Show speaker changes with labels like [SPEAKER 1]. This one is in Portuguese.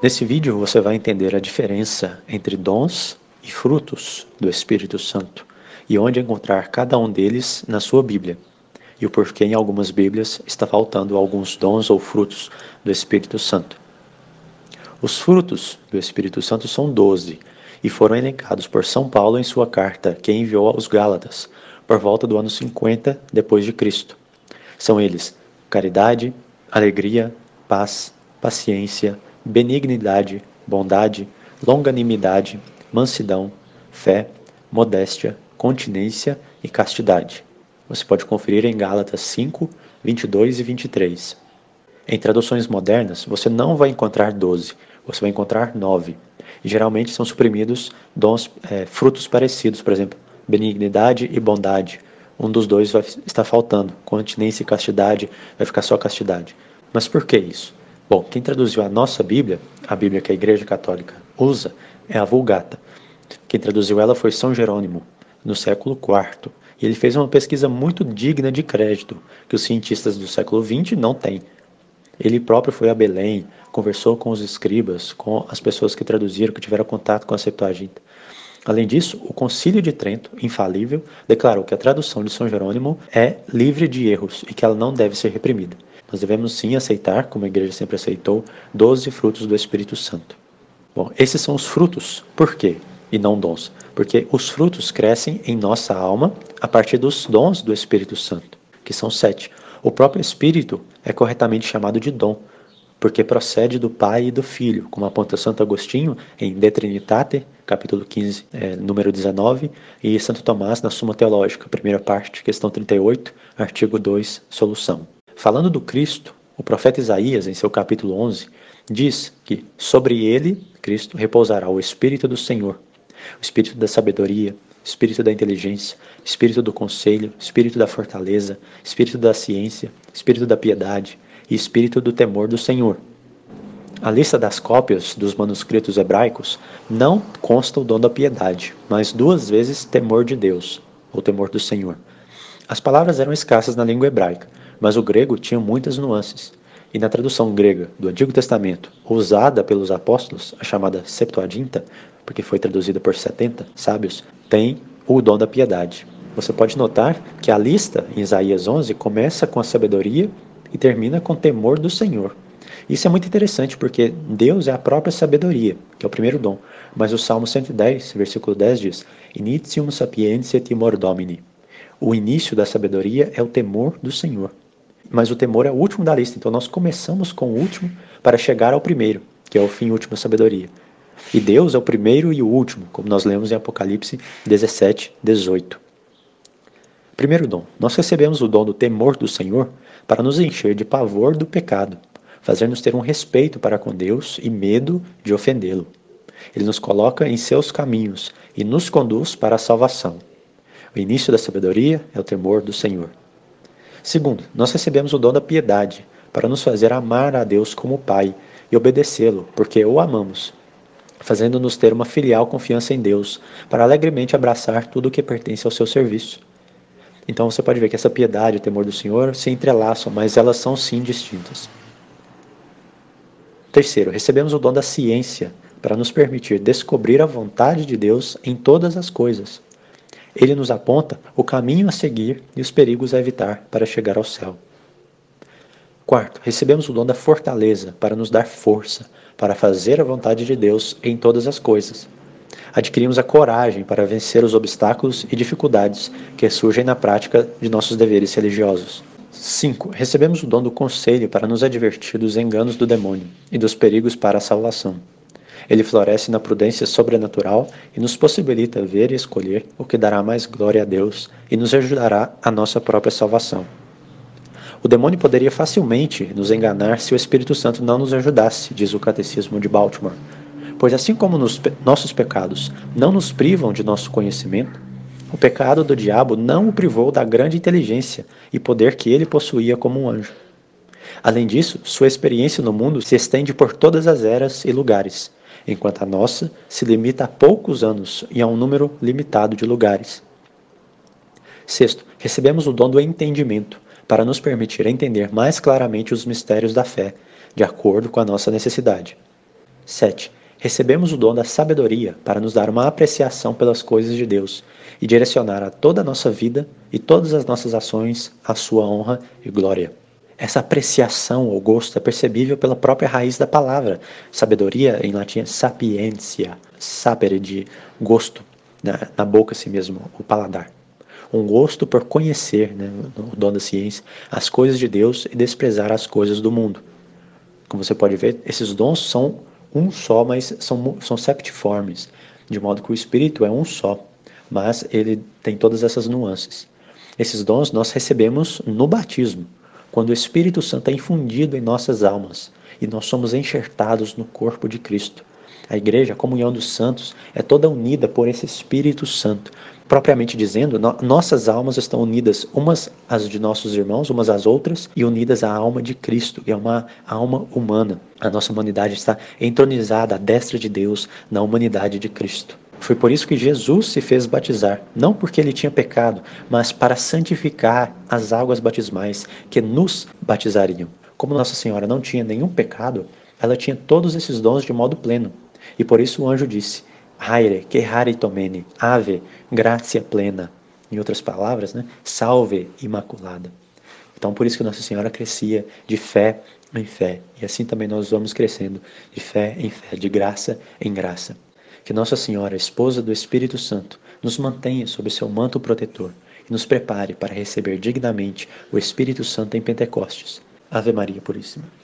[SPEAKER 1] Nesse vídeo você vai entender a diferença entre dons e frutos do Espírito Santo e onde encontrar cada um deles na sua Bíblia e o porquê em algumas Bíblias está faltando alguns dons ou frutos do Espírito Santo. Os frutos do Espírito Santo são 12 e foram elencados por São Paulo em sua carta que enviou aos Gálatas por volta do ano 50 depois de Cristo. São eles: caridade, alegria, paz, paciência, benignidade, bondade, longanimidade, mansidão, fé, modéstia, continência e castidade. Você pode conferir em Gálatas 5, 22 e 23. Em traduções modernas, você não vai encontrar 12, você vai encontrar 9. E geralmente são suprimidos dons, frutos parecidos, por exemplo, benignidade e bondade. Um dos dois vai estar faltando, continência e castidade, vai ficar só castidade. Mas por que isso? Bom, quem traduziu a nossa Bíblia, a Bíblia que a Igreja Católica usa, é a Vulgata. Quem traduziu ela foi São Jerônimo, no século IV. E ele fez uma pesquisa muito digna de crédito, que os cientistas do século XX não têm. Ele próprio foi a Belém, conversou com os escribas, com as pessoas que traduziram, que tiveram contato com a Septuaginta. Além disso, o Concílio de Trento, infalível, declarou que a tradução de São Jerônimo é livre de erros e que ela não deve ser reprimida. Nós devemos sim aceitar, como a Igreja sempre aceitou, 12 frutos do Espírito Santo. Bom, esses são os frutos. Por quê? E não dons. Porque os frutos crescem em nossa alma a partir dos dons do Espírito Santo, que são 7. O próprio Espírito é corretamente chamado de dom, porque procede do Pai e do Filho, como aponta Santo Agostinho em De Trinitate, capítulo 15, número 19, e Santo Tomás na Suma Teológica, primeira parte, questão 38, artigo 2, solução. Falando do Cristo, o profeta Isaías, em seu capítulo 11, diz que sobre ele, Cristo, repousará o Espírito do Senhor, o Espírito da sabedoria, Espírito da inteligência, Espírito do conselho, Espírito da fortaleza, Espírito da ciência, Espírito da piedade e Espírito do temor do Senhor. A lista das cópias dos manuscritos hebraicos não consta o dom da piedade, mas 2 vezes temor de Deus, ou temor do Senhor. As palavras eram escassas na língua hebraica, mas o grego tinha muitas nuances. E na tradução grega do Antigo Testamento, usada pelos apóstolos, a chamada Septuaginta, porque foi traduzida por 70 sábios, tem o dom da piedade. Você pode notar que a lista em Isaías 11 começa com a sabedoria e termina com o temor do Senhor. Isso é muito interessante porque Deus é a própria sabedoria, que é o primeiro dom. Mas o Salmo 110, versículo 10 diz: Initium sapientiae timor Domini. O início da sabedoria é o temor do Senhor. Mas o temor é o último da lista, então nós começamos com o último para chegar ao primeiro, que é o fim último da sabedoria. E Deus é o primeiro e o último, como nós lemos em Apocalipse 17, 18. Primeiro dom. Nós recebemos o dom do temor do Senhor para nos encher de pavor do pecado, fazer-nos ter um respeito para com Deus e medo de ofendê-lo. Ele nos coloca em seus caminhos e nos conduz para a salvação. O início da sabedoria é o temor do Senhor. Segundo, nós recebemos o dom da piedade para nos fazer amar a Deus como Pai e obedecê-lo, porque o amamos, fazendo-nos ter uma filial confiança em Deus, para alegremente abraçar tudo o que pertence ao seu serviço. Então você pode ver que essa piedade e o temor do Senhor se entrelaçam, mas elas são sim distintas. Terceiro, recebemos o dom da ciência para nos permitir descobrir a vontade de Deus em todas as coisas. Ele nos aponta o caminho a seguir e os perigos a evitar para chegar ao céu. Quarto, recebemos o dom da fortaleza para nos dar força, para fazer a vontade de Deus em todas as coisas. Adquirimos a coragem para vencer os obstáculos e dificuldades que surgem na prática de nossos deveres religiosos. 5. Recebemos o dom do conselho para nos advertir dos enganos do demônio e dos perigos para a salvação. Ele floresce na prudência sobrenatural e nos possibilita ver e escolher o que dará mais glória a Deus e nos ajudará à nossa própria salvação. O demônio poderia facilmente nos enganar se o Espírito Santo não nos ajudasse, diz o Catecismo de Baltimore. Pois assim como nossos pecados não nos privam de nosso conhecimento, o pecado do diabo não o privou da grande inteligência e poder que ele possuía como um anjo. Além disso, sua experiência no mundo se estende por todas as eras e lugares. enquanto a nossa se limita a poucos anos e a um número limitado de lugares. Sexto, recebemos o dom do entendimento, para nos permitir entender mais claramente os mistérios da fé, de acordo com a nossa necessidade. 7. Recebemos o dom da sabedoria para nos dar uma apreciação pelas coisas de Deus e direcionar a toda a nossa vida e todas as nossas ações à sua honra e glória. Essa apreciação ou gosto é percebível pela própria raiz da palavra. Sabedoria, em latim, é sapientia, sapere, de gosto, na boca assim mesmo, o paladar. Um gosto por conhecer, o dom da ciência, as coisas de Deus e desprezar as coisas do mundo. Como você pode ver, esses dons são um só, mas são septiformes, de modo que o Espírito é um só, mas ele tem todas essas nuances. Esses dons nós recebemos no batismo, quando o Espírito Santo é infundido em nossas almas e nós somos enxertados no corpo de Cristo. A igreja, a comunhão dos santos, é toda unida por esse Espírito Santo. Propriamente dizendo, nossas almas estão unidas umas às de nossos irmãos, umas às outras, e unidas à alma de Cristo, que é uma alma humana. A nossa humanidade está entronizada à destra de Deus na humanidade de Cristo. Foi por isso que Jesus se fez batizar, não porque ele tinha pecado, mas para santificar as águas batismais que nos batizariam. Como Nossa Senhora não tinha nenhum pecado, ela tinha todos esses dons de modo pleno. E por isso o anjo disse, Haire, que rare tomene, ave, gratia plena. Em outras palavras, salve, imaculada. Então por isso que Nossa Senhora crescia de fé em fé. E assim também nós vamos crescendo de fé em fé, de graça em graça. Que Nossa Senhora, esposa do Espírito Santo, nos mantenha sob seu manto protetor e nos prepare para receber dignamente o Espírito Santo em Pentecostes. Ave Maria Puríssima.